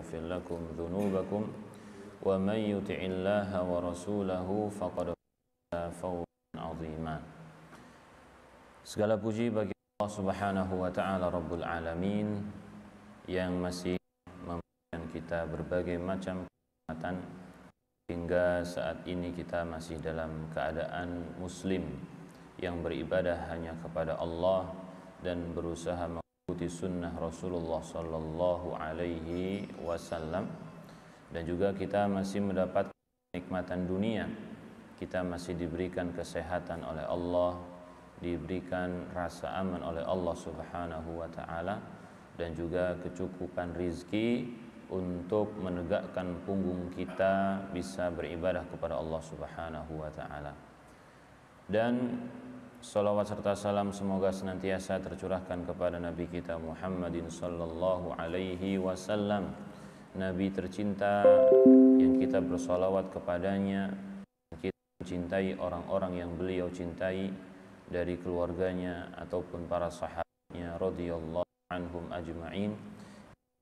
يغفر لكم ذنوبكم ومن يطع الله ورسوله فقد فاز فوزا عظيما. Segala puji bagi Allah Subhanahu wa taala Rabbul Alamin yang masih memberikan kita berbagai macam kenikmatan hingga saat ini kita masih dalam keadaan muslim yang beribadah hanya kepada Allah dan berusaha mengikuti sunnah Rasulullah sallallahu alaihi wasallam, dan juga kita masih mendapat kenikmatan dunia. Kita masih diberikan kesehatan oleh Allah, diberikan rasa aman oleh Allah Subhanahu wa taala, dan juga kecukupan rizki untuk menegakkan punggung kita bisa beribadah kepada Allah Subhanahu wa taala. Dan salawat serta salam semoga senantiasa tercurahkan kepada Nabi kita Muhammadin sallallahu alaihi wasallam, Nabi tercinta yang kita bersalawat kepadanya, kita mencintai orang-orang yang beliau cintai dari keluarganya ataupun para sahabatnya radhiyallahu anhum ajma'in.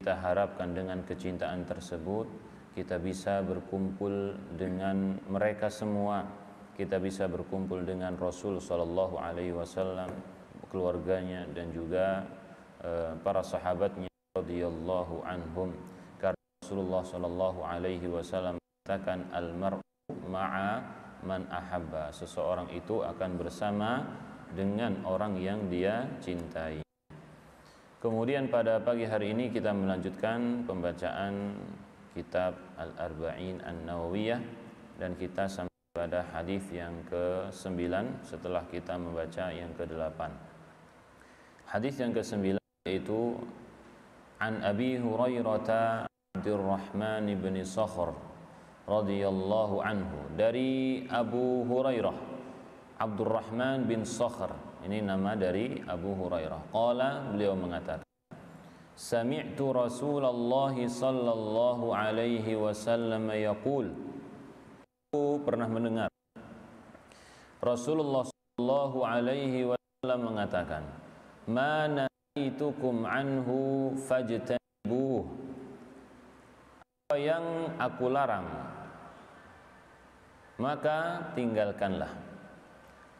Kita harapkan dengan kecintaan tersebut kita bisa berkumpul dengan mereka semua, kita bisa berkumpul dengan Rasul sallallahu alaihi wasallam, keluarganya dan juga para sahabatnya radhiyallahu anhum. Karena Rasulullah sallallahu alaihi wasallam mengatakan al-mar'u ma'a man ahabba, seseorang itu akan bersama dengan orang yang dia cintai. Kemudian pada pagi hari ini kita melanjutkan pembacaan kitab Al-Arba'in An-Nawawiyah, dan kita sampai pada hadis yang ke-9 setelah kita membaca yang ke-8. Hadis yang ke-9 yaitu An Abi Hurairah Abdurrahman bin Sakhr radhiyallahu anhu, dari Abu Hurairah Abdurrahman bin Sakhr, ini nama dari Abu Hurairah. Qala, beliau mengatakan, sami'tu Rasulullah sallallahu alaihi wasallam yaqul, aku pernah mendengar Rasulullah sallallahu alaihi wasallam mengatakan, ma nahaitukum anhu fajtanibuh, apa yang aku larang maka tinggalkanlah,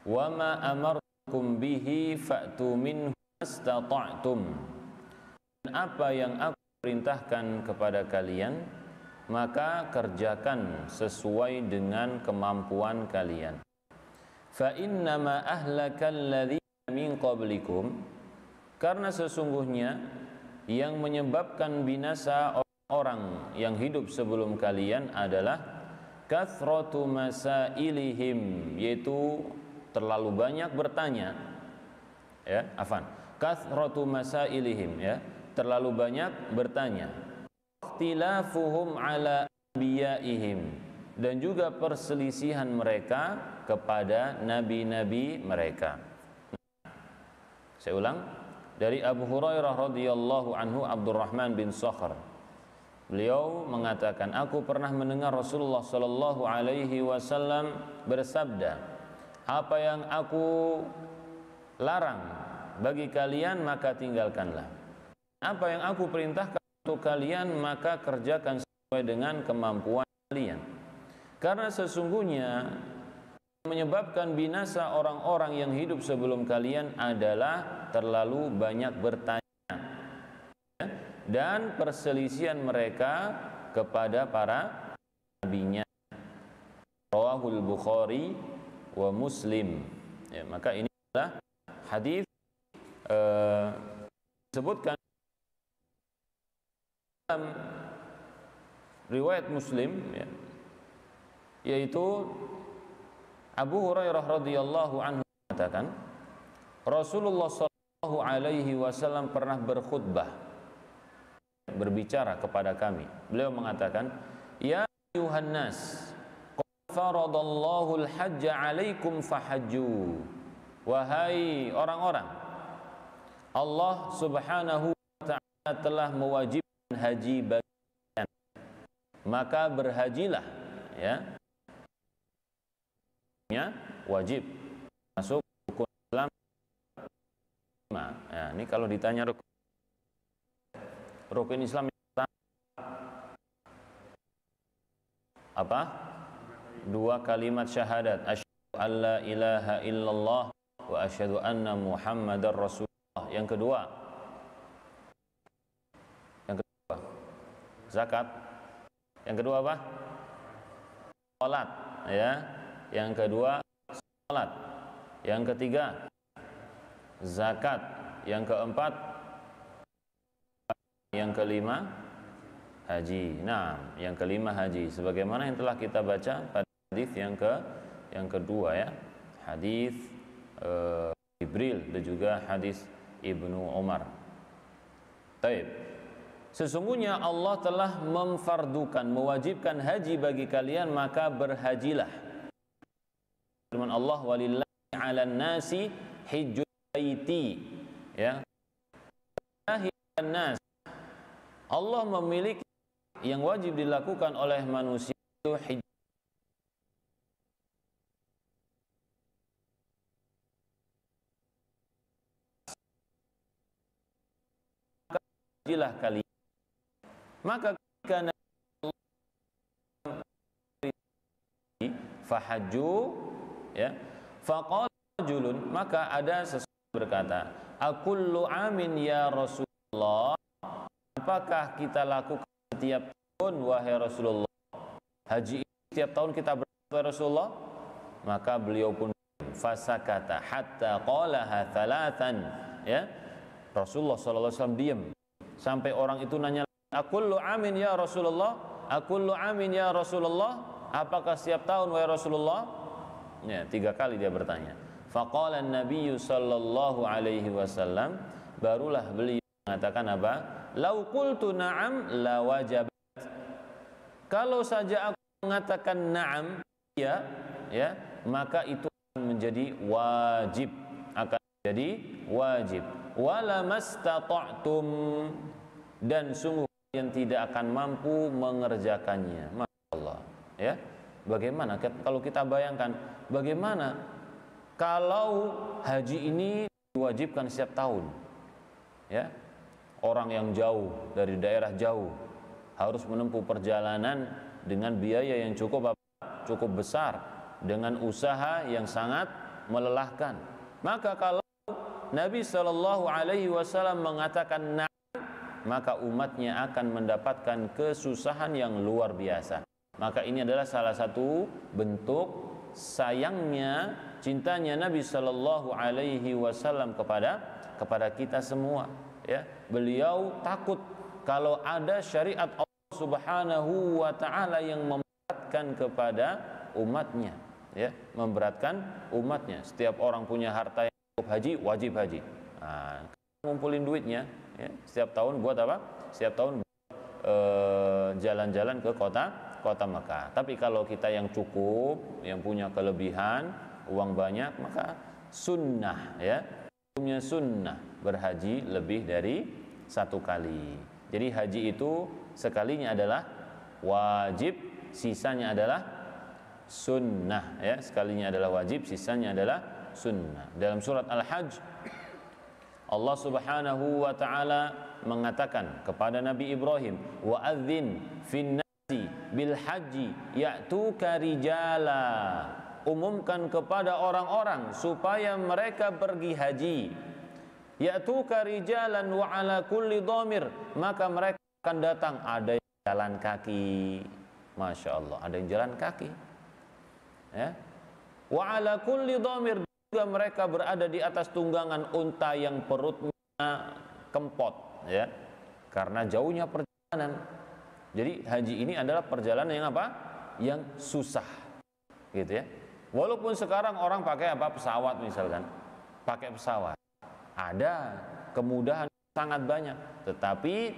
wa ma amartukum bihi fa'tu minhu mastata'tum, dan apa yang aku perintahkan kepada kalian maka kerjakan sesuai dengan kemampuan kalian. Fa innama ahlakal ladzina min qablikum, karena sesungguhnya yang menyebabkan binasa orang yang hidup sebelum kalian adalah kathratu masailihim, yaitu terlalu banyak bertanya, ya, afan, kathratu masailihim, ya, terlalu banyak bertanya, ikhtilafuhum ala anbiyaihim, dan juga perselisihan mereka kepada nabi-nabi mereka. Saya ulang, dari Abu Hurairah radhiyallahu anhu Abdurrahman bin Sakhr, beliau mengatakan, aku pernah mendengar Rasulullah sallallahu alaihi wasallam bersabda, apa yang aku larang bagi kalian maka tinggalkanlah, apa yang aku perintahkan untuk kalian maka kerjakan sesuai dengan kemampuan kalian. Karena sesungguhnya menyebabkan binasa orang-orang yang hidup sebelum kalian adalah terlalu banyak bertanya dan perselisihan mereka kepada para nabinya. Rawahul Bukhari wa Muslim. Ya, maka ini adalah hadis disebutkan dalam riwayat Muslim, ya, yaitu Abu Hurairah radhiyallahu anhu mengatakan, Rasulullah sallallahu alaihi wasallam pernah berkhutbah, berbicara kepada kami. Beliau mengatakan, ya ayuhan nas, qad faradallahu al-hajja 'alaikum fahajju, wahai orang-orang, Allah Subhanahu wa taala telah mewajibkan haji bagi kalian, maka berhajilah, ya, wajib masuk rukun Islam. Ya, ini kalau ditanya rukun Islam apa? 2 kalimat syahadat, asyhadu an la ilaha illallah wa asyhadu anna muhammadar rasulullah. Yang kedua zakat. Yang kedua apa? Salat, ya. Yang kedua salat. Yang ketiga zakat. Yang keempat, yang kelima haji. Nah, yang kelima haji, sebagaimana yang telah kita baca pada hadis yang kedua, ya, hadis Jibril dan juga hadis Ibnu Umar. Taib. Sesungguhnya Allah telah memfardukan, mewajibkan haji bagi kalian, maka berhajilah. Firman Allah, walillahi 'alan nasi hijjul baiti, ya. Nas, Allah memiliki yang wajib dilakukan oleh manusia itu hajilah kalian. Maka ketika fahajju, ya, faqala rajulun, maka ada seseorang berkata, akullu amin ya Rasulullah, apakah kita lakukan setiap tahun wahai Rasulullah? Haji setiap tahun kita berlakukan Rasulullah? Maka beliau pun fasakata hatta qalaha thalathan, ya. Rasulullah SAW diam sampai orang itu nanya, akullu amin ya Rasulullah, akullu amin ya Rasulullah, apakah setiap tahun wahai Rasulullah? Ya, 3 kali dia bertanya. Faqala an-nabiy sallallahu alaihi wasallam, barulah beliau mengatakan apa? Lau qultu na'am la wajabat. Kalau saja aku mengatakan na'am, ya, ya, maka itu akan menjadi wajib, akan menjadi wajib. Wala mastata'tum, dan sungguh yang tidak akan mampu mengerjakannya. Masyaallah, ya. Bagaimana kalau kita bayangkan, bagaimana kalau haji ini diwajibkan setiap tahun, ya, orang yang jauh dari daerah jauh harus menempuh perjalanan dengan biaya yang cukup besar, dengan usaha yang sangat melelahkan. Maka kalau Nabi Shallallahu Alaihi Wasallam mengatakan na'am, maka umatnya akan mendapatkan kesusahan yang luar biasa. Maka ini adalah salah satu bentuk sayangnya, cintanya Nabi Shallallahu Alaihi Wasallam kepada kita semua, ya. Beliau takut kalau ada syariat Allah Subhanahu wa Ta'ala yang memberatkan kepada umatnya, ya, memberatkan umatnya. Setiap orang punya harta yang cukup haji, wajib haji. Nah, ngumpulin duitnya, ya, setiap tahun buat apa? Setiap tahun jalan-jalan ke kota Mekah. Tapi kalau kita yang cukup, yang punya kelebihan, uang banyak, maka sunnah, ya, hukumnya sunnah berhaji lebih dari 1 kali. Jadi haji itu sekalinya adalah wajib, sisanya adalah sunnah, ya. Sekalinya adalah wajib, sisanya adalah sunnah. Dalam surat Al-Hajj, Allah Subhanahu wa Ta'ala mengatakan kepada Nabi Ibrahim, wa'adzin fin nasi bil haji ya'tuka rijala, umumkan kepada orang-orang supaya mereka pergi haji. Ya'tuka rijalan wa ala kulli dhamir, maka mereka akan datang, ada yang jalan kaki. Masya Allah, ada yang jalan kaki, ya. Wa ala kulli dhamir, juga mereka berada di atas tunggangan unta yang perutnya kempot, ya, karena jauhnya perjalanan. Jadi haji ini adalah perjalanan yang apa? Yang susah, gitu, ya. Walaupun sekarang orang pakai apa? Pesawat misalkan, pakai pesawat, ada kemudahan sangat banyak, tetapi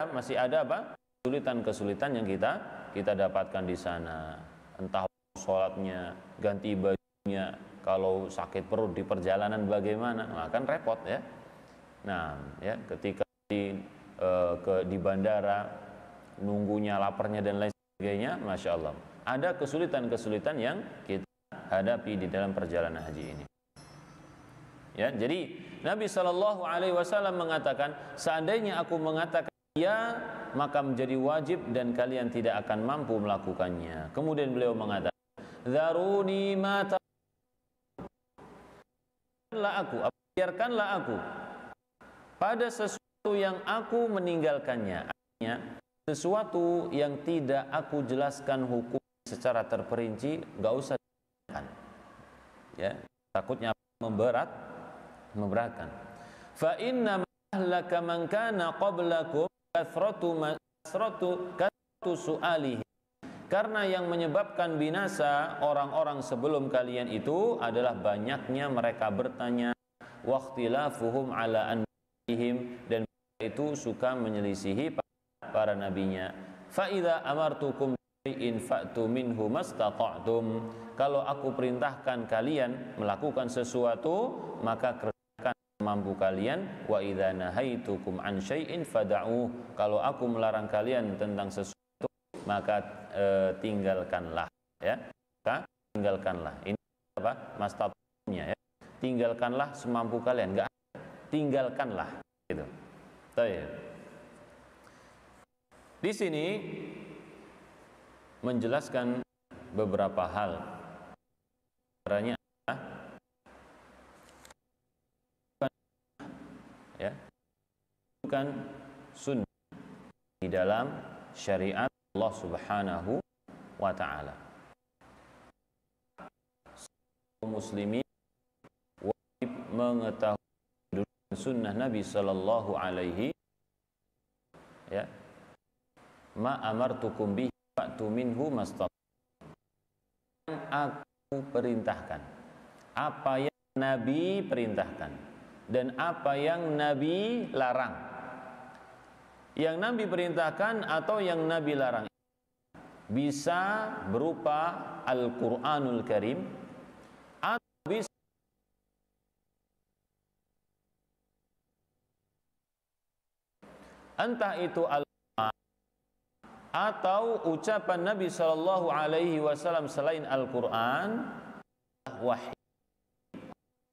masih ada apa? Kesulitan-kesulitan yang kita dapatkan di sana. Entah sholatnya, ganti bajunya, kalau sakit perut di perjalanan bagaimana? Nah, kan repot, ya. Nah, ya, ketika di bandara nunggunya, laparnya dan lain sebagainya, masya Allah, ada kesulitan-kesulitan yang kita hadapi di dalam perjalanan haji ini, ya. Jadi Nabi Shallallahu Alaihi Wasallam mengatakan, seandainya aku mengatakan ya, maka menjadi wajib dan kalian tidak akan mampu melakukannya. Kemudian beliau mengatakan, "Dzaruni ma biarkanlah aku pada sesuatu yang aku meninggalkannya." Artinya, sesuatu yang tidak aku jelaskan hukum secara terperinci, enggak usah dijelaskan. Ya, takutnya memberatkan. Fa inna ahlaka man kana qablakum kasratu su'alihi. Karena yang menyebabkan binasa orang-orang sebelum kalian itu adalah banyaknya mereka bertanya, waqtilafuhum ala anbihim, dan itu suka menyelisihi para nabinya. Fa idza amartukum bi'in fa'tu minhu mastata'tum. Kalau aku perintahkan kalian melakukan sesuatu, maka kerjakan mampu kalian. Wa idza nahaitukum an syai'in fada'uh. Kalau aku melarang kalian tentang sesuatu, maka tinggalkanlah, ya. Maka tinggalkanlah. Ini apa? Mastata'nya, ya. Tinggalkanlah semampu kalian, enggak tinggalkanlah gitu. Baik. Di sini menjelaskan beberapa hal. Caranya ya, bukan sunnah di dalam syariat Allah Subhanahu wa ta'ala. Muslimin wajib mengetahui sunnah Nabi sallallahu alaihi, ya, ma amartukum bihi fa'tu minhu mastata'tum. Aku perintahkan apa yang Nabi perintahkan dan apa yang Nabi larang. Yang Nabi perintahkan atau yang Nabi larang bisa berupa Al-Qur'anul Karim, atau bisa entah itu Al-Qur'an atau ucapan Nabi sallallahu alaihi wasallam selain Al-Qur'an, wahyu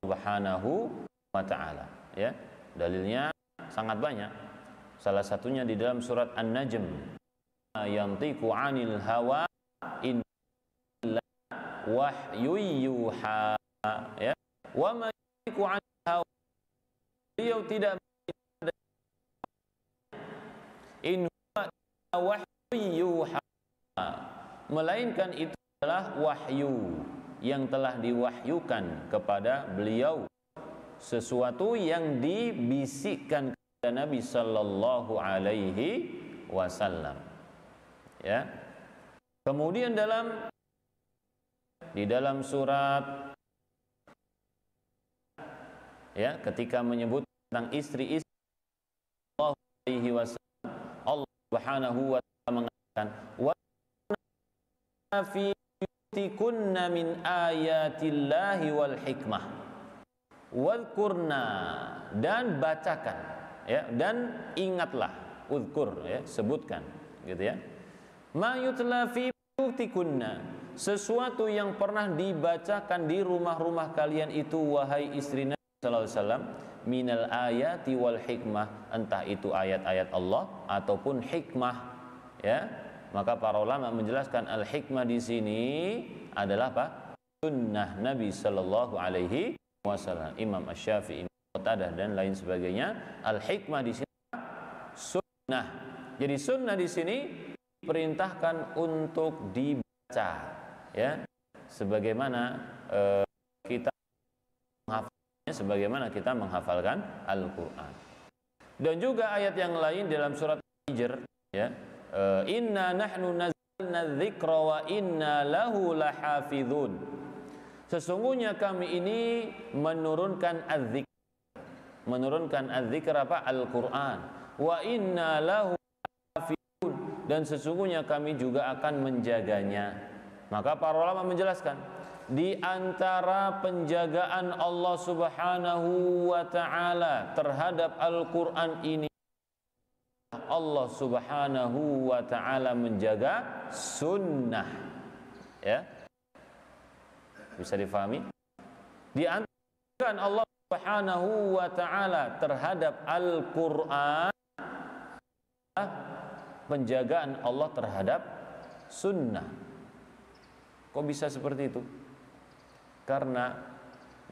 Subhanahu wa ta'ala, ya. Dalilnya sangat banyak. Salah satunya di dalam surat An-Najm, yantiqu 'anil hawa in wahyu yuha, ya. Wa ma yantiqu 'anil hawa, beliau tidak in huwa yuha, melainkan itu adalah wahyu yang telah diwahyukan kepada beliau, sesuatu yang dibisikkan kepada Nabi sallallahu alaihi wasallam, ya. Kemudian di dalam surat, ya, ketika menyebut tentang istri-istri Allah alaihi wasallam, Allah Subhanahu wa ta'ala mengatakan, wa fi yutikunna min ayatillahi wal hikmah wadhkurna, dan bacakan, ya, dan ingatlah, udhkur, ya, sebutkan, gitu, ya, ma yutla fi yutikunna, sesuatu yang pernah dibacakan di rumah-rumah kalian itu, wahai istri Nabi sallallahu alaihi wasallam, minal ayati wal hikmah, entah itu ayat-ayat Allah ataupun hikmah, ya. Maka para ulama menjelaskan al-hikmah di sini adalah apa? Sunnah Nabi sallallahu alaihi wasallam. Imam Asy-Syafi'i, Qatadah dan lain sebagainya. Al-hikmah di sini sunnah. Jadi sunnah di sini diperintahkan untuk dibaca, ya. Sebagaimana kita menghafalnya, sebagaimana kita menghafalkan Al-Qur'an. Dan juga ayat yang lain dalam surat Hijr, ya. Inna nahnu nazzalna dzikra wa inna lahu lahafizun. Sesungguhnya kami ini menurunkan az-dzikr. Menurunkan az-dzikr apa? Al-Qur'an. Wa inna lahu lahafizun, dan sesungguhnya kami juga akan menjaganya. Maka para ulama menjelaskan, di antara penjagaan Allah Subhanahu wa ta'ala terhadap Al-Qur'an ini, Allah Subhanahu wa ta'ala menjaga sunnah, ya. Bisa difahami? Di antara Allah Subhanahu wa ta'ala terhadap Al-Qur'an penjagaan Allah terhadap sunnah. Kok bisa seperti itu? Karena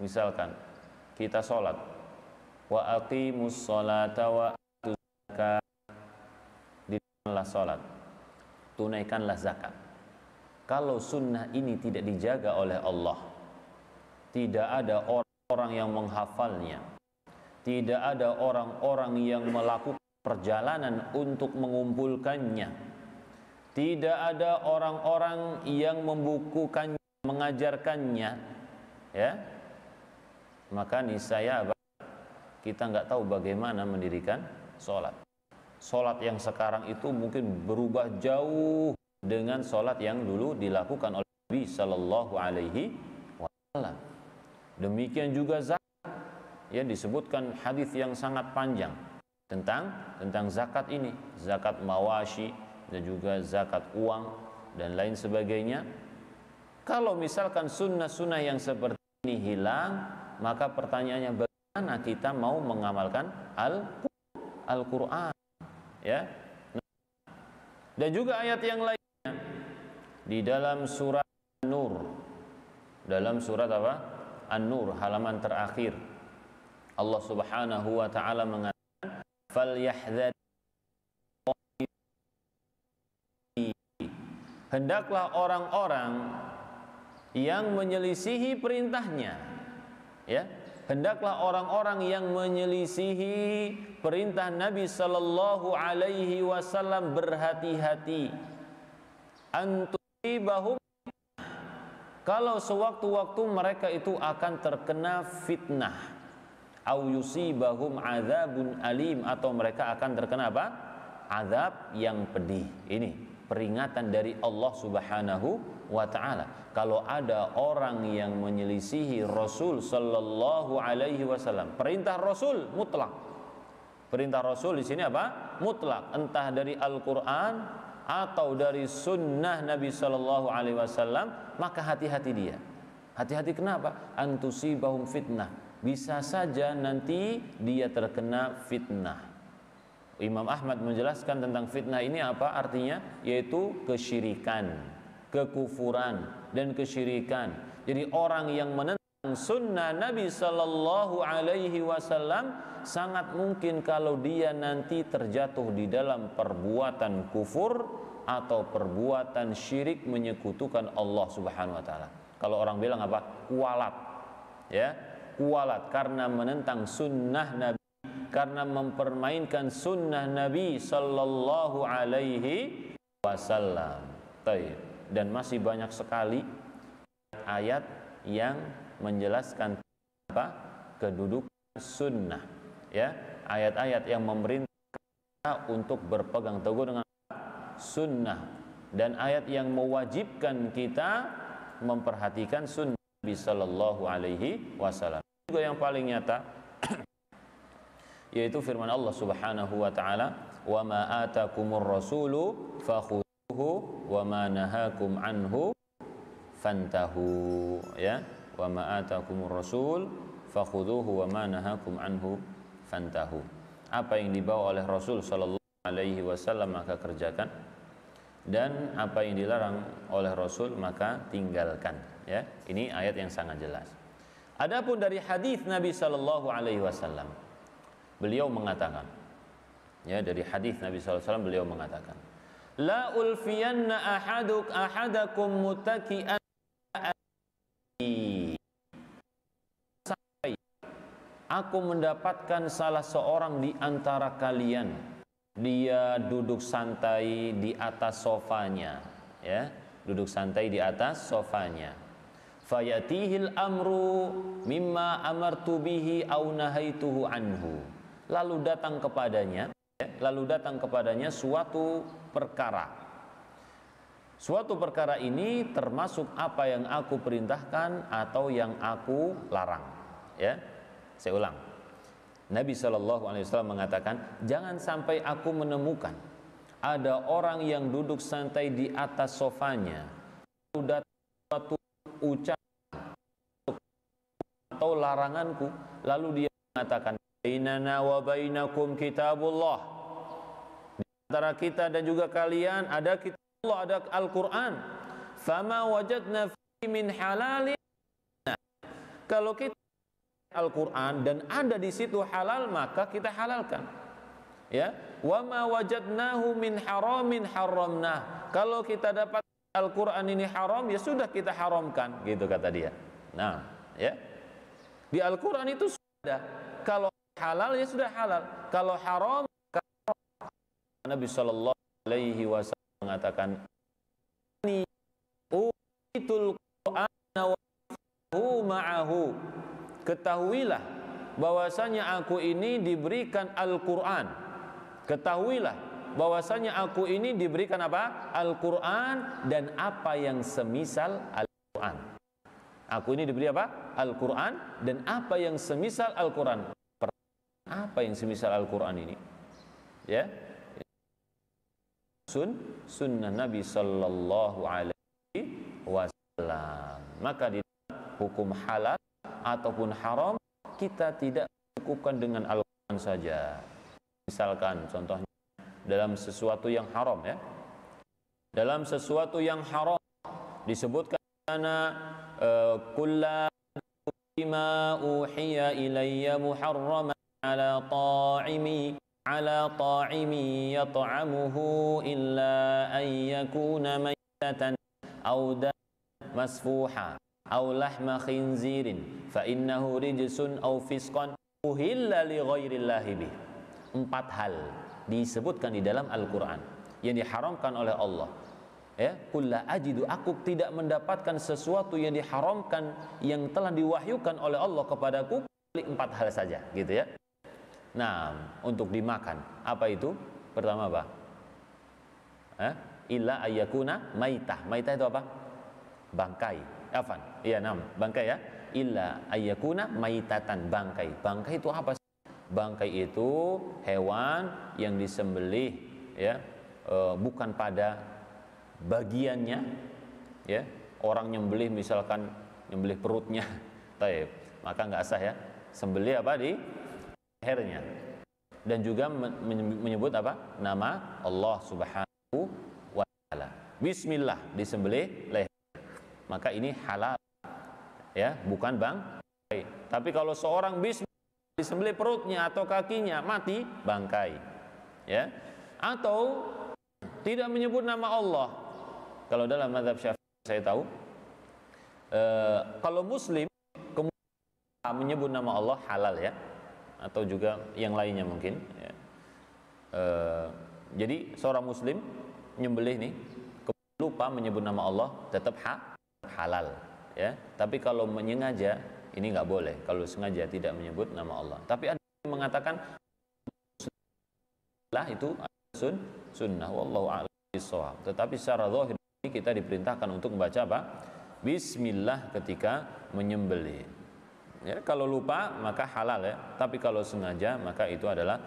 misalkan kita sholat, wa aqimus sholata wa atuz zakat, dirikanlah sholat, tunaikanlah zakat. Kalau sunnah ini tidak dijaga oleh Allah, tidak ada orang-orang yang menghafalnya, tidak ada orang-orang yang melakukan perjalanan untuk mengumpulkannya, tidak ada orang-orang yang membukukannya, mengajarkannya, ya, maka niscaya kita nggak tahu bagaimana mendirikan sholat. Sholat yang sekarang itu mungkin berubah jauh dengan sholat yang dulu dilakukan oleh Nabi Sallallahu Alaihi Wasallam. Demikian juga zakat, ya, disebutkan hadis yang sangat panjang tentang zakat ini, zakat mawashi dan juga zakat uang dan lain sebagainya. Kalau misalkan sunnah-sunnah yang seperti ini hilang, maka pertanyaannya bagaimana kita mau mengamalkan Al-Quran, ya? Dan juga ayat yang lainnya di dalam surat An-Nur, dalam surat apa? An-Nur halaman terakhir, Allah Subhanahu wa taala mengatakan falyahdhar, hendaklah orang-orang yang menyelisihi perintahnya, ya, hendaklah orang-orang yang menyelisihi perintah Nabi Sallallahu Alaihi Wasallam berhati-hati, antusibahum, kalau sewaktu-waktu mereka itu akan terkena fitnah, au yusibahum adzabun alim, atau mereka akan terkena apa? Azab yang pedih. Ini peringatan dari Allah Subhanahu wa ta'ala. Kalau ada orang yang menyelisihi Rasul Sallallahu Alaihi Wasallam, perintah Rasul mutlak. Perintah Rasul di sini apa? Mutlak, entah dari Al-Quran atau dari Sunnah Nabi Sallallahu Alaihi Wasallam, maka hati-hati dia. Hati-hati kenapa? Antusibahum fitnah, bisa saja nanti dia terkena fitnah. Imam Ahmad menjelaskan tentang fitnah ini apa artinya, yaitu kesyirikan, kekufuran dan kesyirikan. Jadi orang yang menentang sunnah Nabi Sallallahu Alaihi Wasallam sangat mungkin kalau dia nanti terjatuh di dalam perbuatan kufur atau perbuatan syirik, menyekutukan Allah Subhanahu Wa Taala. Kalau orang bilang apa? Kualat, ya, kualat karena menentang sunnah Nabi, karena mempermainkan sunnah Nabi Sallallahu Alaihi Wasallam. Dan masih banyak sekali ayat yang menjelaskan apa? Kedudukan sunnah, ya, ayat-ayat yang memerintah kita untuk berpegang teguh dengan sunnah, dan ayat yang mewajibkan kita memperhatikan sunnah Nabi Sallallahu Alaihi Wasallam. Juga yang paling nyata yaitu firman Allah Subhanahu wa taala, wa ma atakumur rasulu fakhudhuhu wa ma nahakum anhu fantahu, ya, wa ma atakumur rasul fakhudhuhu wa ma nahakum anhu fantahu. Apa yang dibawa oleh Rasul sallallahu alaihi wasallam maka kerjakan, dan apa yang dilarang oleh Rasul maka tinggalkan, ya. Ini ayat yang sangat jelas. Adapun dari hadis Nabi sallallahu alaihi wasallam, beliau mengatakan, ya, dari hadis Nabi sallallahu alaihi wasallam beliau mengatakan, la ulfiyanna ahadakum muttaki'an, sampai aku mendapatkan salah seorang di antara kalian dia duduk santai di atas sofanya, ya, duduk santai di atas sofanya. Fayatihil amru mimma amartu bihi au nahaituhu anhu. Lalu datang kepadanya, ya, lalu datang kepadanya suatu perkara. Suatu perkara ini termasuk apa yang aku perintahkan atau yang aku larang, ya. Saya ulang. Nabi SAW mengatakan, jangan sampai aku menemukan ada orang yang duduk santai di atas sofanya, lalu datang suatu ucapan atau laranganku, lalu dia mengatakan, bainana wa bainakum kitabullah, di antara kita dan juga kalian ada kitab Allah, ada Al-Quran. Fama wajadna fi min halalin. Kalau kita Al-Quran dan ada di situ halal, maka kita halalkan. Ya, wa ma wajadnahu min haramin haramna. Kalau kita dapat Al-Quran ini haram, ya sudah kita haramkan, gitu kata dia. Nah, ya, di Al-Quran itu sudah, kalau halal ya sudah halal, kalau haram, Nabi Shallallahu Alaihi Wasallam mengatakan, ini utul Quran wa ma'ahu. Ketahuilah bahwasanya aku ini diberikan Al-Quran. Ketahuilah bahwasanya aku ini diberikan apa? Al-Quran dan apa yang semisal Al-Quran. Aku ini diberi apa? Al-Quran dan apa yang semisal Al-Quran. Apa yang semisal Al-Quran ini? Ya, sunnah Nabi Sallallahu Alaihi Wasallam. Maka di hukum halal ataupun haram, kita tidak cukupkan dengan Al-Quran saja. Misalkan contohnya dalam sesuatu yang haram, ya, dalam sesuatu yang haram disebutkan kulla ma uhiya ilayya muharraman ala ta'imi yat'amuhu illa an yakuna maytatan aw daman masfuha aw lahma khinzirin fa innahu rijsun aw fisqan uhilla li ghairillahi bih. 4 hal disebutkan di dalam Al-Quran yang diharamkan oleh Allah. Ya, kulla ajidu, aku tidak mendapatkan sesuatu yang diharamkan yang telah diwahyukan oleh Allah kepadaku kecuali 4 hal saja, gitu ya. Nah, untuk dimakan, apa itu? Pertama apa? Illa ayyakuna maitah. Maitah itu apa? Bangkai. Afan. Iya, bangkai ya. Illa ayyakuna maitatan, bangkai. Bangkai itu apa? Bangkai itu hewan yang disembelih, ya, bukan pada bagiannya, ya. Orang nyembelih misalkan nyembelih perutnya, taib, maka nggak sah, ya. Sembelih apa? Di lehernya. Dan juga menyebut apa? Nama Allah Subhanahu wa Ta'ala. Bismillah, disembelih leher. Maka ini halal, ya, bukan bangkai. Tapi kalau seorang bismillah disembelih perutnya atau kakinya, mati, bangkai, ya. Atau tidak menyebut nama Allah. Kalau dalam mazhab Syafi'i saya tahu, kalau muslim kemudian menyebut nama Allah halal, ya, atau juga yang lainnya mungkin, ya. Jadi seorang muslim nyembelih nih kemudian lupa menyebut nama Allah, tetap halal, ya. Tapi kalau menyengaja ini nggak boleh, kalau sengaja tidak menyebut nama Allah. Tapi ada yang mengatakan lah itu sunnah, wallahu a'lam bishawab. Tetapi secara zahir kita diperintahkan untuk membaca apa? Bismillah ketika menyembelih. Ya, kalau lupa maka halal, ya. Tapi kalau sengaja maka itu adalah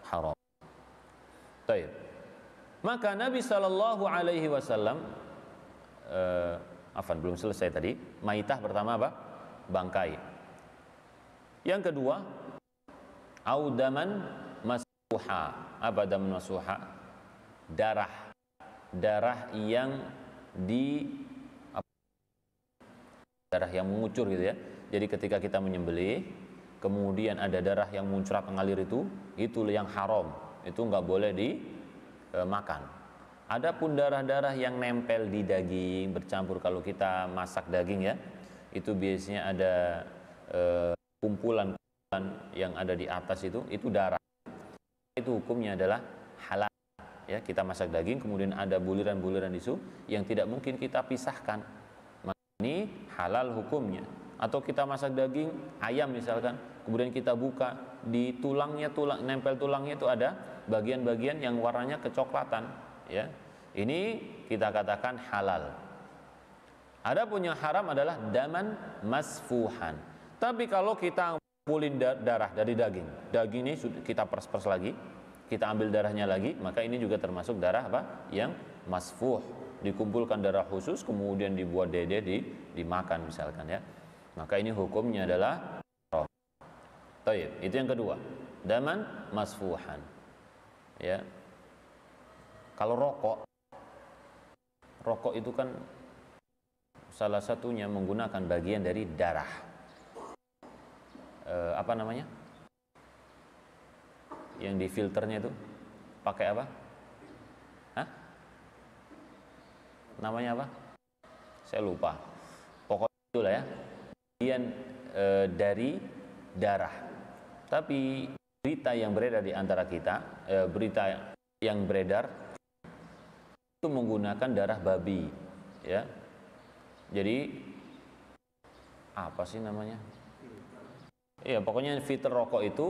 haram. Baik. Maka Nabi Sallallahu Alaihi Wasallam, belum selesai tadi. Maitah pertama apa? Bangkai. Yang kedua, audaman masfuha. Apa daman masfuha? Darah yang darah yang mengucur, gitu ya. Jadi ketika kita menyembelih kemudian ada darah yang muncrat mengalir, itu yang haram. Itu nggak boleh dimakan. Adapun darah-darah yang nempel di daging bercampur, kalau kita masak daging, ya, itu biasanya ada kumpulan yang ada di atas, itu darah. Itu hukumnya adalah halal, ya. Kita masak daging kemudian ada buliran-buliran itu yang tidak mungkin kita pisahkan, maka ini halal hukumnya. Atau kita masak daging ayam misalkan, kemudian kita buka, di tulangnya, nempel tulangnya itu ada bagian-bagian yang warnanya kecoklatan, ya. Ini kita katakan halal. Adapun yang haram adalah daman masfuhan. Tapi kalau kita kumpulin darah dari daging ini kita pers-pers lagi, kita ambil darahnya lagi, maka ini juga termasuk darah apa? Yang masfuh. Dikumpulkan darah khusus kemudian dibuat dede, dimakan misalkan, ya. Maka ini hukumnya adalah haram. Baik, itu yang kedua, daman masfuhan, ya. Kalau rokok itu kan salah satunya menggunakan bagian dari darah. Apa namanya? Yang di filternya itu pakai apa? Hah? Namanya apa? Saya lupa. Pokoknya itulah ya. Bagian dari darah. Tapi berita yang beredar di antara kita, berita yang beredar itu menggunakan darah babi, ya. Jadi apa sih namanya? Iya, pokoknya filter rokok itu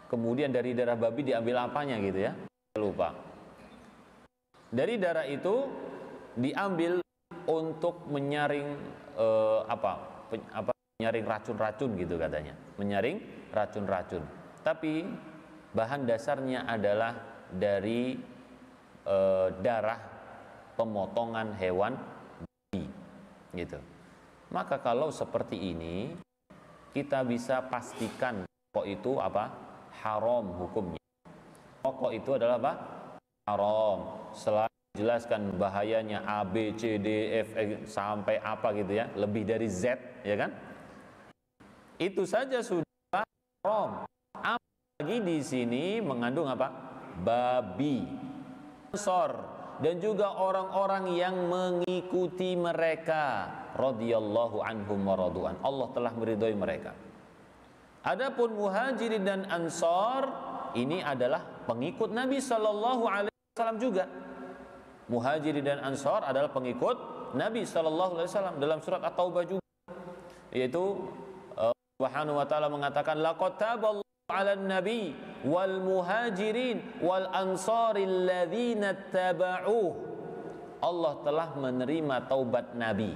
kemudian dari darah babi diambil apanya gitu ya? Saya lupa. Dari darah itu diambil untuk menyaring menyaring racun-racun gitu katanya, menyaring racun-racun. Tapi bahan dasarnya adalah dari darah pemotongan hewan babi, gitu. Maka kalau seperti ini kita bisa pastikan rokok itu apa? Haram hukumnya. Rokok itu adalah apa? Haram. Selain jelaskan bahayanya A, B, C, D, F, sampai apa gitu ya, lebih dari Z, ya kan? Itu saja sudah haram. Apalagi di sini mengandung apa? Babi, ansor, dan juga orang-orang yang mengikuti mereka, radhiyallahu anhum wa radu'an. Allah telah meridhoi mereka. Adapun muhajirin dan ansor ini adalah pengikut Nabi sallallahu alaihi wasallam juga. Muhajirin dan ansor adalah pengikut Nabi sallallahu alaihi wasallam. Dalam surat At-Taubah juga, yaitu Subhanahu wa ta'ala mengatakan laqad taballahu 'alan nabi wal muhajirin wal ansaril ladzina tabauh. Allah telah menerima taubat Nabi,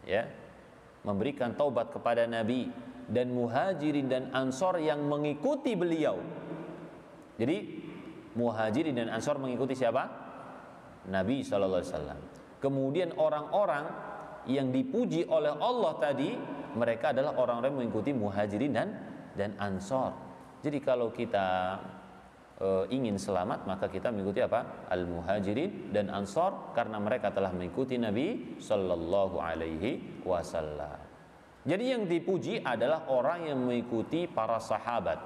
ya, memberikan taubat kepada Nabi dan muhajirin dan ansor yang mengikuti beliau. Jadi muhajirin dan ansor mengikuti siapa? Nabi sallallahu alaihi wasallam. Kemudian orang-orang yang dipuji oleh Allah tadi, mereka adalah orang-orang yang mengikuti muhajirin dan ansor. Jadi kalau kita ingin selamat, maka kita mengikuti apa? Al-muhajirin dan ansor, karena mereka telah mengikuti Nabi sallallahu alaihi wasallam. Jadi yang dipuji adalah orang yang mengikuti para sahabat,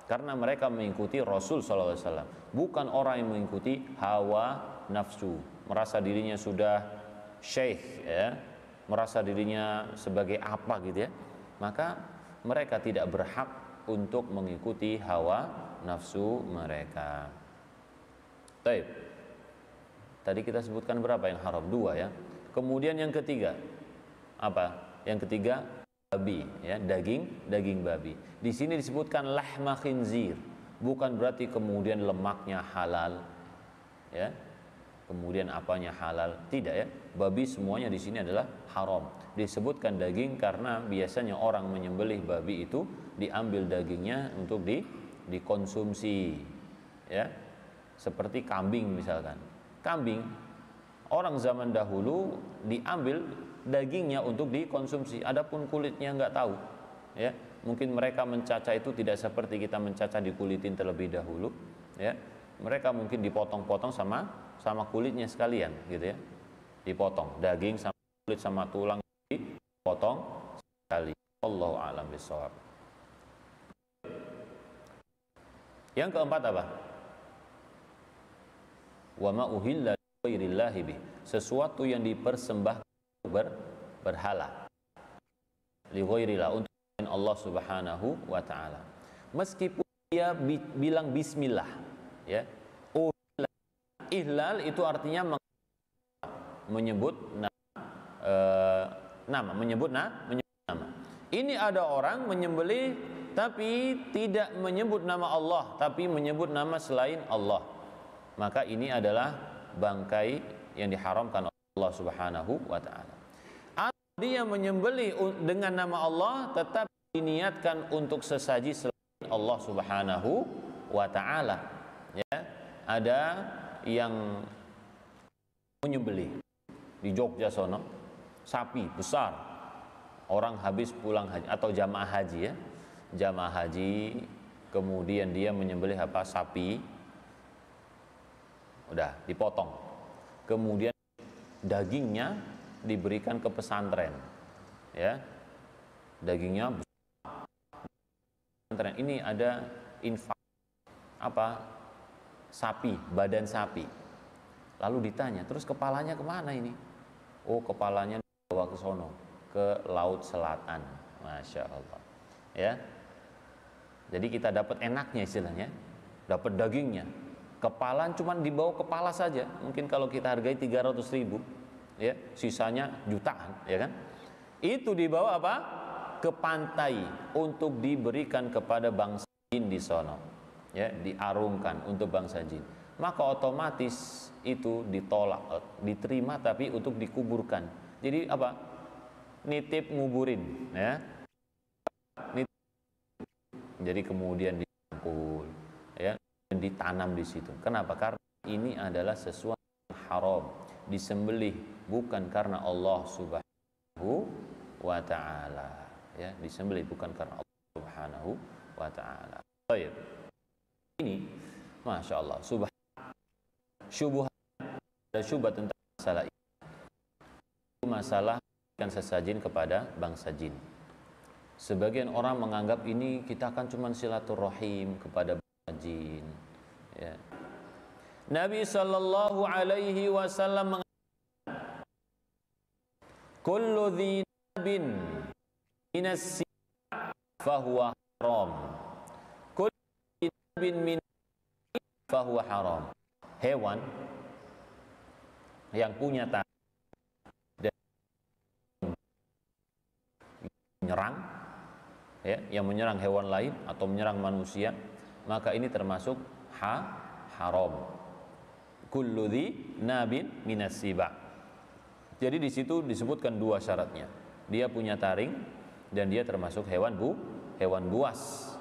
karena mereka mengikuti Rasul sallallahu alaihi wasallam, bukan orang yang mengikuti hawa nafsu, merasa dirinya sudah syekh, ya, merasa dirinya sebagai apa gitu ya. Maka mereka tidak berhak untuk mengikuti hawa nafsu mereka. Baik. Tadi kita sebutkan berapa yang haram? 2 ya. Kemudian yang ketiga apa? Yang ketiga babi, ya, daging babi. Di sini disebutkan lahma khinzir, bukan berarti kemudian lemaknya halal, ya. Kemudian apanya halal? Tidak, ya. Babi semuanya di sini adalah haram. Disebutkan daging karena biasanya orang menyembelih babi itu diambil dagingnya untuk dikonsumsi, ya. Seperti kambing misalkan. Kambing orang zaman dahulu diambil dagingnya untuk dikonsumsi. Adapun kulitnya nggak tahu, ya. Mungkin mereka mencacah itu tidak seperti kita mencacah dikulitin terlebih dahulu, ya. Mereka mungkin dipotong-potong sama kulitnya sekalian gitu ya, dipotong daging sama kulit sama tulang dipotong sekali. Allahu a'lam bishawab. Yang keempat apa? Wa ma uhilla li ghairillahi bih, sesuatu yang dipersembahkan berhala, li ghairillah, untuk Allah Subhanahu wa taala, meskipun dia bilang bismillah, ya. Ihlal itu artinya menyebut nama, menyebut nama. Ini ada orang menyembelih tapi tidak menyebut nama Allah, tapi menyebut nama selain Allah. Maka ini adalah bangkai yang diharamkan oleh Allah Subhanahu wa taala. Atau dia menyembelih dengan nama Allah tetap diniatkan untuk sesaji selain Allah Subhanahu wa taala, ya. Ada yang menyembelih di Jogja sono sapi besar, orang habis pulang haji atau jamaah haji, ya, jamaah haji, kemudian dia menyembelih apa? Sapi. udah dipotong. Kemudian dagingnya diberikan ke pesantren, ya. Dagingnya pesantren ini ada infak apa? Sapi, badan sapi. Lalu ditanya, terus kepalanya kemana ini? Oh, kepalanya dibawa ke sono, ke Laut Selatan. Masya Allah. Ya. Jadi kita dapat enaknya istilahnya, dapat dagingnya. Kepala cuma dibawa kepala saja. Mungkin kalau kita hargai 300.000, ya, sisanya jutaan, ya kan? Itu dibawa apa? Ke pantai untuk diberikan kepada bangsa jin di sono. Ya, diarungkan untuk bangsa jin. Maka otomatis itu ditolak, diterima tapi untuk dikuburkan. Jadi apa? Nitip nguburin, ya. Nitip. Jadi kemudian dikumpul, ya, dan ditanam di situ. Kenapa? Karena ini adalah sesuatu yang haram, disembelih bukan karena Allah Subhanahu wa taala, ya, disembelih bukan karena Allah Subhanahu wa taala. Baik. Ini Masya Allah, syubhat, ada syubhat tentang masalah ini. Masalah memberikan sesajen kepada bangsa jin. Sebagian orang menganggap ini kita akan cuma silaturahim kepada bangsa jin, ya. Nabi sallallahu alaihi wasallam mengatakan, kullu dhi nabin minas sibah fahuwa haram. Kullu dhi nabin minas sibah fahuwa haram. Hewan yang punya taring dan menyerang, ya, yang menyerang hewan lain atau menyerang manusia, maka ini termasuk haram. Kullu dhi nabin minas sibah. Jadi di situ disebutkan dua syaratnya. Dia punya taring dan dia termasuk hewan buas.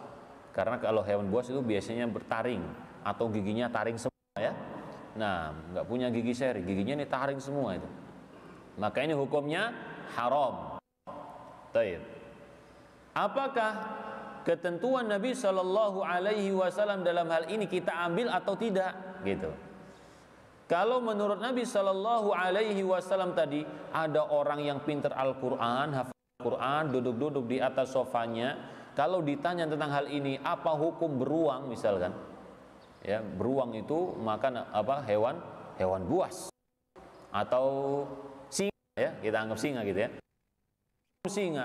Karena kalau hewan buas itu biasanya bertaring atau giginya taring semua, ya. Nah, nggak punya gigi seri, giginya ini taring semua itu. Maka ini hukumnya haram. Taib. Apakah ketentuan Nabi Shallallahu Alaihi Wasallam dalam hal ini kita ambil atau tidak? Gitu. Kalau menurut Nabi Shallallahu Alaihi Wasallam tadi ada orang yang pintar Al-Quran, hafal Al-Quran, duduk-duduk di atas sofanya. Kalau ditanya tentang hal ini, apa hukum beruang misalkan? Ya, beruang itu makan apa? Hewan buas atau singa, ya, kita anggap singa gitu, ya. Singa.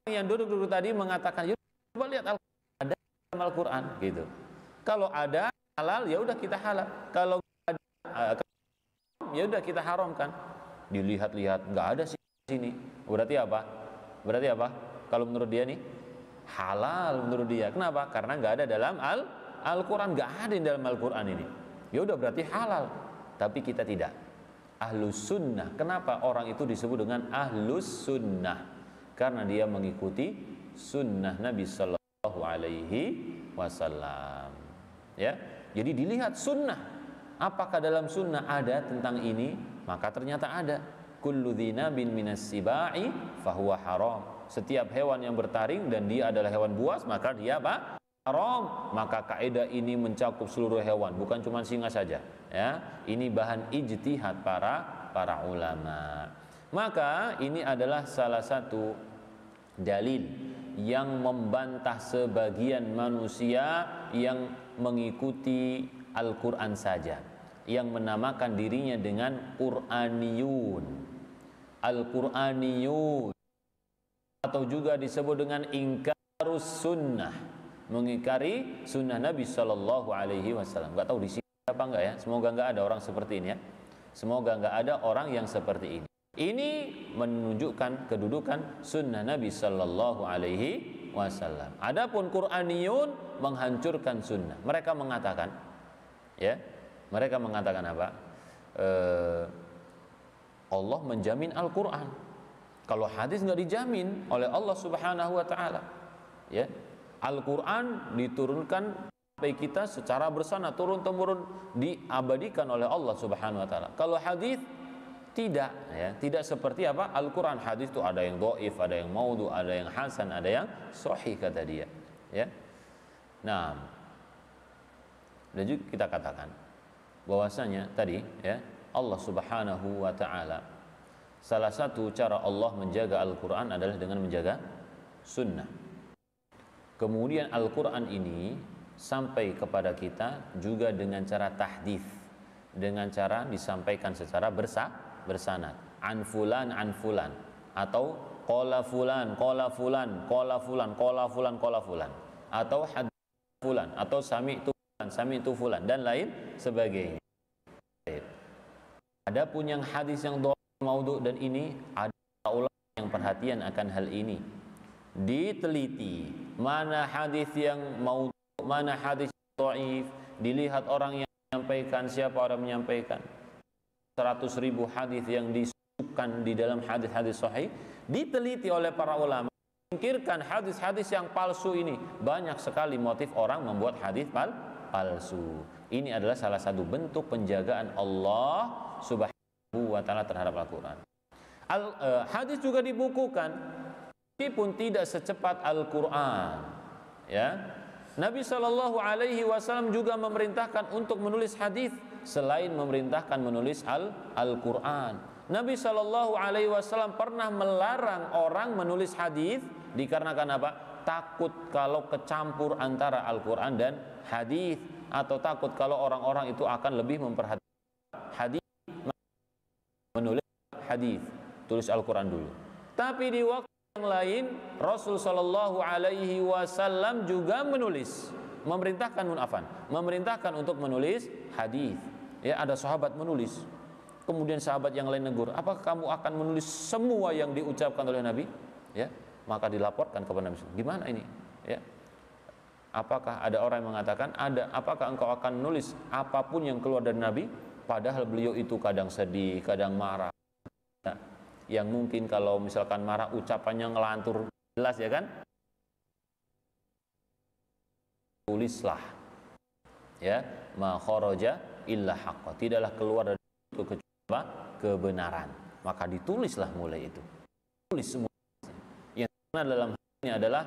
Yang duduk-duduk tadi mengatakan, "Yuk coba lihat ada dalam Al-Qur'an," gitu. Kalau ada halal ya udah kita halal. Kalau ada ya udah kita haramkan. Dilihat-lihat nggak ada sih di sini. Berarti apa? Berarti apa? Kalau menurut dia nih halal menurut dia. Kenapa? Karena nggak ada dalam Al-Quran, nggak ada di dalam Al-Quran ini. Ya udah berarti halal. Tapi kita tidak. Ahlus sunnah. Kenapa orang itu disebut dengan ahlus sunnah? Karena dia mengikuti sunnah Nabi Sallallahu Alaihi Wasallam. Ya, jadi dilihat sunnah. Apakah dalam sunnah ada tentang ini? Maka ternyata ada. Kullu dhinabin minas sibai fahuwa haram. Setiap hewan yang bertaring dan dia adalah hewan buas, maka dia apa? Haram. Maka kaidah ini mencakup seluruh hewan, bukan cuma singa saja, ya. Ini bahan ijtihad para ulama. Maka ini adalah salah satu dalil yang membantah sebagian manusia yang mengikuti Al-Quran saja, yang menamakan dirinya dengan Qur'aniyun, Al-Qur'aniyun, atau juga disebut dengan ingkarus sunnah, mengingkari sunnah Nabi Sallallahu Alaihi Wasallam. Gak tahu di sini apa enggak, ya. Semoga enggak ada orang seperti ini, ya. Semoga enggak ada orang yang seperti ini. Ini menunjukkan kedudukan sunnah Nabi Sallallahu Alaihi Wasallam. Adapun Qur'aniyun menghancurkan sunnah. Mereka mengatakan, ya, mereka mengatakan apa? Allah menjamin Al-Quran. Kalau hadis nggak dijamin oleh Allah Subhanahu Wa Taala, ya. Al-Quran diturunkan sampai kita secara bersana, turun temurun, diabadikan oleh Allah Subhanahu Wa Taala. Kalau hadis tidak, ya, tidak seperti apa Al-Quran. Hadis itu ada yang dhaif, ada yang maudhu, ada yang hasan, ada yang sahih kata dia, ya. Nah, dan juga kita katakan bahwasanya tadi ya, Allah Subhanahu wa taala, salah satu cara Allah menjaga Al-Qur'an adalah dengan menjaga sunnah. Kemudian Al-Qur'an ini sampai kepada kita juga dengan cara tahdits, dengan cara disampaikan secara bersanad, an fulan atau qala fulan atau hadits fulan atau sami'tu fulan dan lain sebagainya. Adapun yang hadis yang maudhu, dan ini ada ulama yang perhatian akan hal ini, diteliti mana hadis yang maudhu, mana hadis dhaif, dilihat orang yang menyampaikan, siapa orang menyampaikan. 100.000 hadis yang disebutkan di dalam hadis-hadis sahih diteliti oleh para ulama, singkirkan hadis-hadis yang palsu ini. Banyak sekali motif orang membuat hadis palsu. Ini adalah salah satu bentuk penjagaan Allah Subhanahu wa taala terhadap Al-Qur'an. Hadis juga dibukukan, meskipun tidak secepat Al-Qur'an. Ya. Nabi sallallahu alaihi wasallam juga memerintahkan untuk menulis hadis selain memerintahkan menulis Al-Qur'an. Nabi sallallahu alaihi wasallam pernah melarang orang menulis hadis dikarenakan apa? Takut kalau kecampur antara Al-Qur'an dan hadis, atau takut kalau orang-orang itu akan lebih memperhatikan hadis, menulis hadis, tulis Al-Qur'an dulu. Tapi di waktu yang lain Rasul sallallahu alaihi wasallam juga memerintahkan untuk menulis hadis. Ya, ada sahabat menulis. Kemudian sahabat yang lain negur, "Apakah kamu akan menulis semua yang diucapkan oleh Nabi?" Ya, maka dilaporkan kepada Nabi, "Gimana ini?" Ya. Apakah ada orang yang mengatakan, apakah engkau akan menulis apapun yang keluar dari Nabi, padahal beliau itu kadang sedih, kadang marah. Nah, yang mungkin kalau misalkan marah ucapannya ngelantur jelas, ya kan? Tulislah, ya, ma kharaja illa haqqa, tidaklah keluar dari itu kecuali kebenaran. Maka ditulislah mulai itu. Tulis semua. Yang dalam hal ini adalah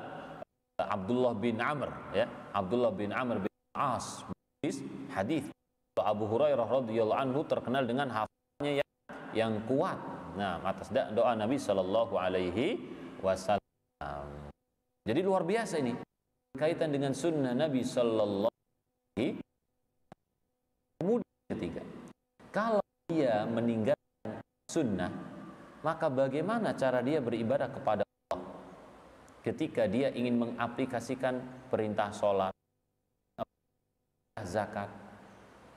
Abdullah bin Amr, ya, Abdullah bin Amr bin As menulis hadis. Abu Hurairah radhiyallahu anhu terkenal dengan hafalnya yang kuat. Nah, atas doa Nabi sallallahu alaihi wasallam. Jadi luar biasa ini kaitan dengan sunnah Nabi sallallahu alaihi wasallam. Kemudian ketiga, kalau dia meninggalkan sunnah, maka bagaimana cara dia beribadah kepada ketika dia ingin mengaplikasikan perintah sholat, zakat,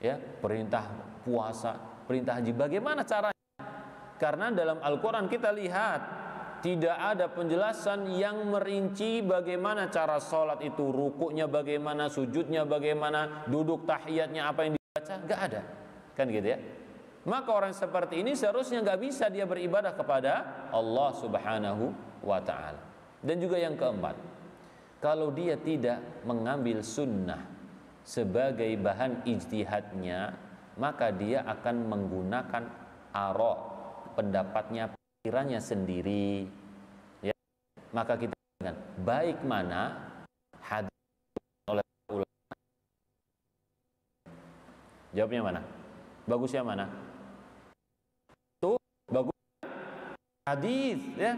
ya, perintah puasa, perintah haji, bagaimana caranya? Karena dalam Al-Quran kita lihat tidak ada penjelasan yang merinci bagaimana cara sholat itu, rukuknya bagaimana, sujudnya bagaimana, duduk tahiyatnya apa yang dibaca, nggak ada, kan gitu ya. Maka orang seperti ini seharusnya nggak bisa dia beribadah kepada Allah Subhanahu wa ta'ala. Dan juga yang keempat, kalau dia tidak mengambil sunnah sebagai bahan ijtihadnya, maka dia akan menggunakan pendapatnya, pikirannya sendiri, ya. Maka kita ingat, baik mana hadis oleh ulama, jawabnya mana? Bagusnya mana? Tuh, bagus hadis, ya.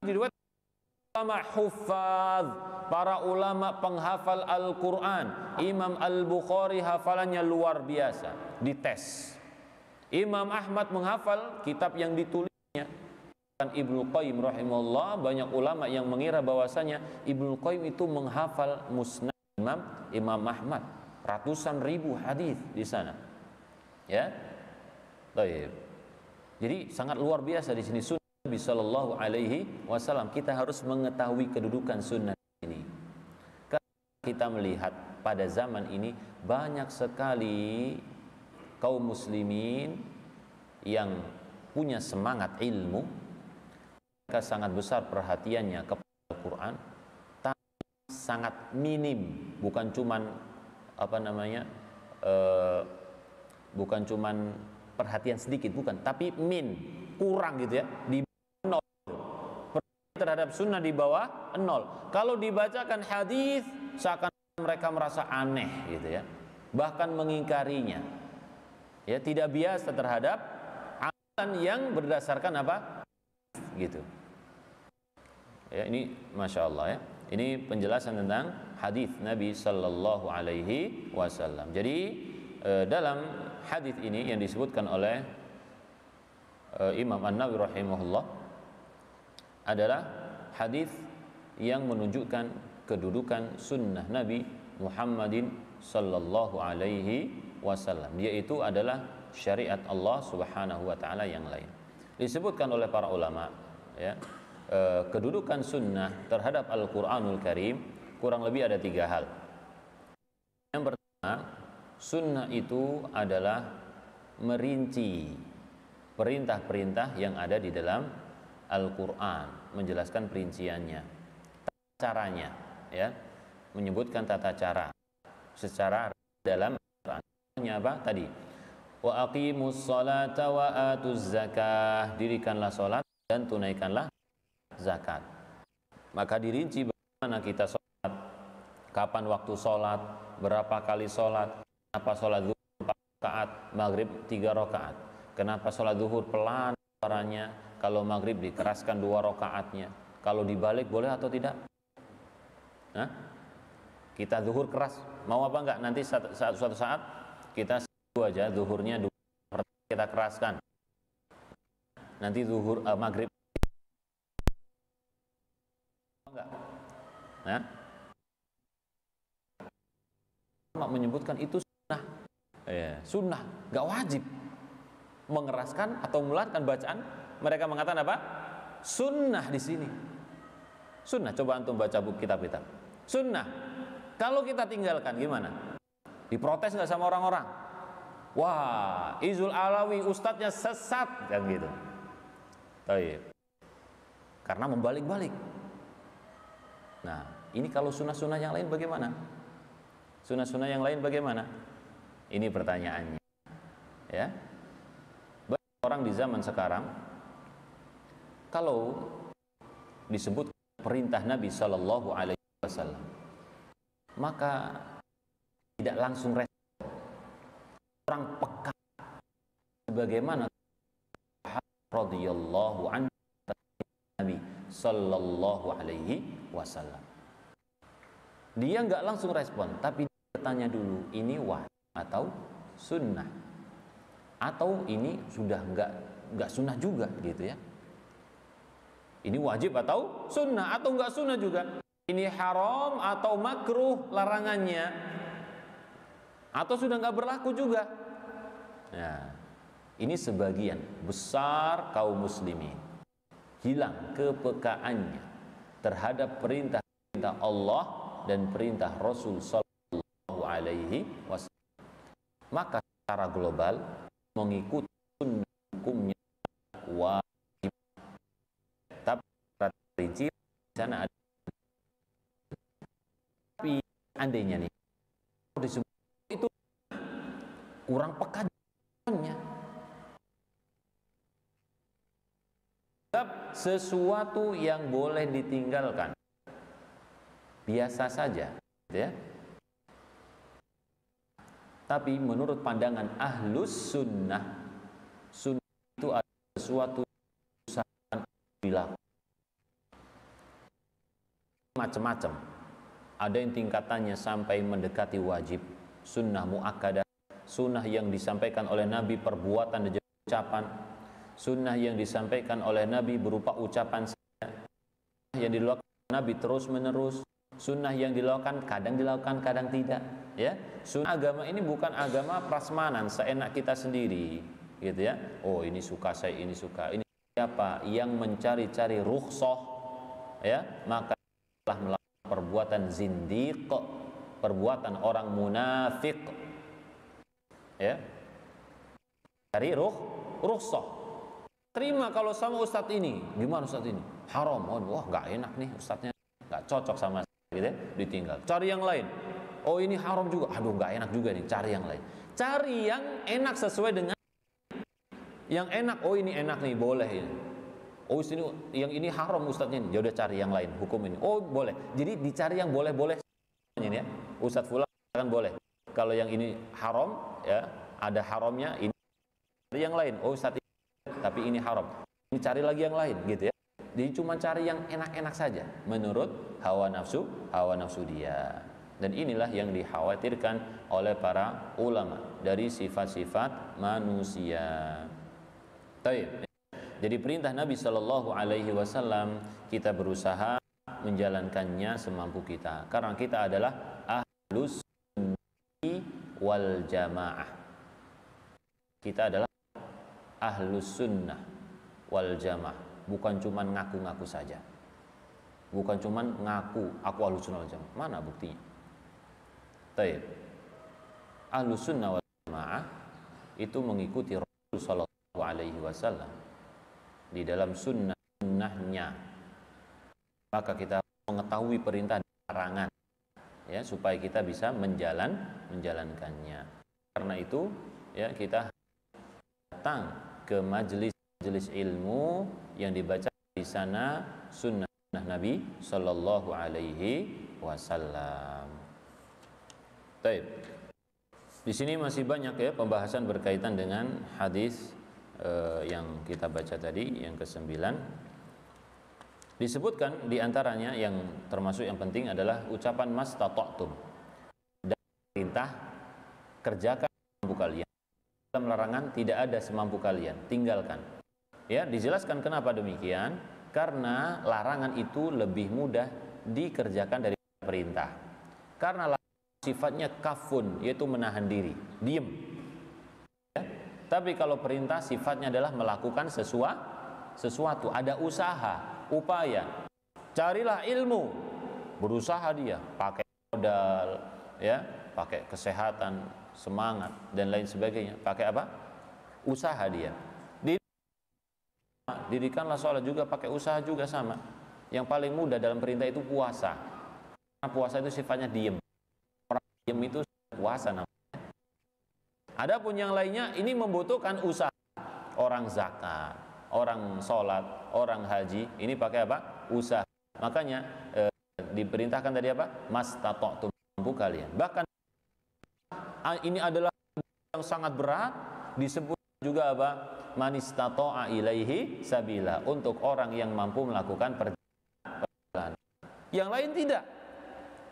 Diriwayatkan ulama huffaz, para ulama penghafal Al-Quran. Imam Al-Bukhari hafalannya luar biasa, dites. Imam Ahmad menghafal kitab yang ditulisnya. Ibnu Qayyim rahimahullah, banyak ulama yang mengira bahwasanya Ibnu Qayyim itu menghafal musnad Imam Ahmad, ratusan ribu hadis di sana. Ya. Baik. Jadi sangat luar biasa di sini sunnah Nabi sallallahu alaihi wasallam. Kita harus mengetahui kedudukan sunnah ini. Karena kita melihat pada zaman ini banyak sekali kaum muslimin yang punya semangat ilmu, mereka sangat besar perhatiannya kepada Al-Quran, tapi sangat minim, bukan cuman bukan cuman perhatian sedikit, bukan, tapi kurang gitu ya, di nol, terhadap sunnah di bawah nol. Kalau dibacakan hadis seakan mereka merasa aneh gitu ya, bahkan mengingkarinya. Ya, tidak biasa terhadap amalan yang berdasarkan apa? Gitu. Ya, ini Masya Allah ya. Ini penjelasan tentang hadis Nabi Sallallahu Alaihi Wasallam. Jadi dalam hadis ini yang disebutkan oleh Imam An-Nawawi rahimahullah adalah hadis yang menunjukkan kedudukan sunnah Nabi Muhammadin Sallallahu Alaihi Wasallam. Yaitu adalah syariat Allah Subhanahu Wa Taala yang lain. Disebutkan oleh para ulama, ya, kedudukan sunnah terhadap Al-Quranul Karim kurang lebih ada 3 hal. Yang pertama, sunnah itu adalah merinci perintah-perintah yang ada di dalam Al-Quran, menjelaskan perinciannya, caranya, ya, menyebutkan tata cara secara dalam Al-Quran. Apa tadi? Wa aqimus salata wa atuz zakah, dirikanlah salat dan tunaikanlah zakat. Maka dirinci bagaimana kita salat, kapan waktu salat, berapa kali salat, kenapa salat zuhur 4 rakaat, maghrib 3 rakaat, kenapa salat zuhur pelan suaranya, kalau maghrib dikeraskan 2 rakaatnya, kalau dibalik boleh atau tidak? Hah? Kita zuhur keras, mau apa enggak? Nanti suatu saat kita aja zuhurnya kita keraskan, nanti zuhur maghrib enggak? Nah, menyebutkan itu sunnah, ya, sunnah, enggak wajib mengeraskan atau memelankan bacaan. Mereka mengatakan apa? Sunnah di sini. Sunnah. Coba antum baca buku kitab-kitab. Sunnah. Kalau kita tinggalkan gimana? Diprotes nggak sama orang-orang? Wah, Izul Alawi ustadznya sesat, kan gitu. Baik. Karena membalik-balik. Nah, ini kalau sunnah-sunnah yang lain bagaimana? Sunnah-sunnah yang lain bagaimana? Ini pertanyaannya. Ya. Banyak orang di zaman sekarang, kalau disebut perintah Nabi Sallallahu Alaihi Wasallam, maka tidak langsung respon. Orang peka sebagaimana radhiyallahu anhu Nabi Sallallahu Alaihi Wasallam. Dia nggak langsung respon, tapi dia bertanya dulu, ini wajib atau sunnah, atau ini sudah nggak sunnah juga, gitu ya. Ini wajib atau sunnah, atau nggak sunnah juga. Ini haram atau makruh larangannya, atau sudah nggak berlaku juga. Nah, ini sebagian besar kaum muslimin hilang kepekaannya terhadap perintah Allah dan perintah Rasul Sallallahu Alaihi Wasallam. Maka secara global mengikuti sunnah hukumnya wajib. Tapi rinci di sana ada. Tapi andainya nih disebut itu kurang peka sesuatu yang boleh ditinggalkan biasa saja, ya. Tapi menurut pandangan ahlus sunnah, sunnah itu adalah sesuatu yang dilakukan macam-macam. Ada yang tingkatannya sampai mendekati wajib, sunnah muakkadah, sunnah yang disampaikan oleh Nabi perbuatan dan ucapan, sunnah yang disampaikan oleh Nabi berupa ucapan saja, yang dilakukan Nabi terus menerus, sunnah yang dilakukan kadang tidak, ya. Sunnah agama ini bukan agama prasmanan seenak kita sendiri, gitu ya. Oh, ini suka, saya ini suka. Ini siapa yang mencari-cari rukhsah, ya, maka telah melakukan perbuatan zindiq, perbuatan orang munafik, ya. Cari rukhsah. Terima kalau sama ustadz ini, gimana ustadz ini? Haram, wah nggak enak nih ustadznya, nggak cocok sama saya, gitu ya, ditinggal. Cari yang lain. Oh ini haram juga, aduh nggak enak juga nih, cari yang lain. Cari yang enak sesuai dengan yang enak. Oh ini enak nih, boleh ini. Oh ini yang ini haram ustadznya ini, ya udah cari yang lain, hukum ini. Oh boleh. Jadi dicari yang boleh-boleh ini ya. Ustadz fulan kan boleh. Kalau yang ini haram, ya ada haramnya ini yang lain. Oh Ustaz, tapi ini haram. Ini cari lagi yang lain, gitu ya. Jadi cuma cari yang enak-enak saja menurut hawa nafsu dia. Dan inilah yang dikhawatirkan oleh para ulama dari sifat-sifat manusia. Baik. Jadi perintah Nabi Shallallahu Alaihi Wasallam kita berusaha menjalankannya semampu kita, karena kita adalah ahlus sunnah wal jamaah. Kita adalah ahlus sunnah wal jamaah, bukan cuma ngaku-ngaku saja, bukan cuma ngaku aku ahlus sunnah wal jamaah. Mana buktinya? Baik. Ahlus sunnah wal jamaah itu mengikuti Rasul Shallallahu Alaihi Wasallam di dalam sunnahnya, maka kita mengetahui perintah dan larangan, ya, supaya kita bisa menjalankannya. Karena itu, ya, kita datang ke majelis ilmu yang dibaca di sana sunnah Nabi Sallallahu Alaihi Wasallam. Baik. Di sini masih banyak ya pembahasan berkaitan dengan hadis yang kita baca tadi, yang ke-9. Disebutkan diantaranya yang termasuk yang penting adalah ucapan mastata'tum, dan perintah kerjakan semampu kalian, dalam larangan tidak ada semampu kalian, tinggalkan. Ya, dijelaskan kenapa demikian, karena larangan itu lebih mudah dikerjakan dari perintah, karena larangan sifatnya kafun, yaitu menahan diri, diem. Tapi kalau perintah sifatnya adalah melakukan sesuatu, ada usaha, upaya. Carilah ilmu, berusaha dia, pakai modal, ya, pakai kesehatan, semangat dan lain sebagainya. Pakai apa? Usaha dia. Dirikanlah sholat juga pakai usaha juga sama. Yang paling mudah dalam perintah itu puasa. Karena puasa itu sifatnya diem. Orang diem itu puasa namanya. Adapun yang lainnya ini membutuhkan usaha. Orang zakat, orang sholat, orang haji, ini pakai apa? Usaha. Makanya diperintahkan tadi apa? Mastata'tum, mampu kalian. Bahkan ini adalah yang sangat berat, disebut juga apa? Manistata'a ilaihi sabila, untuk orang yang mampu melakukan perjalanan. Yang lain tidak.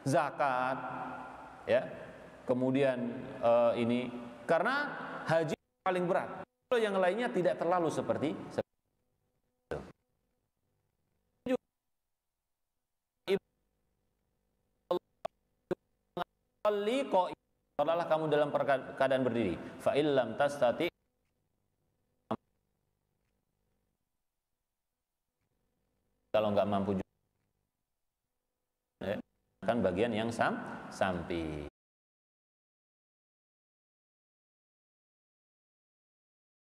Zakat, ya. Kemudian ini karena haji paling berat. Kalau yang lainnya tidak terlalu seperti itu. Salahlah kamu dalam keadaan berdiri. Fa illam tastati, kalau nggak mampu juga, kan bagian yang samping.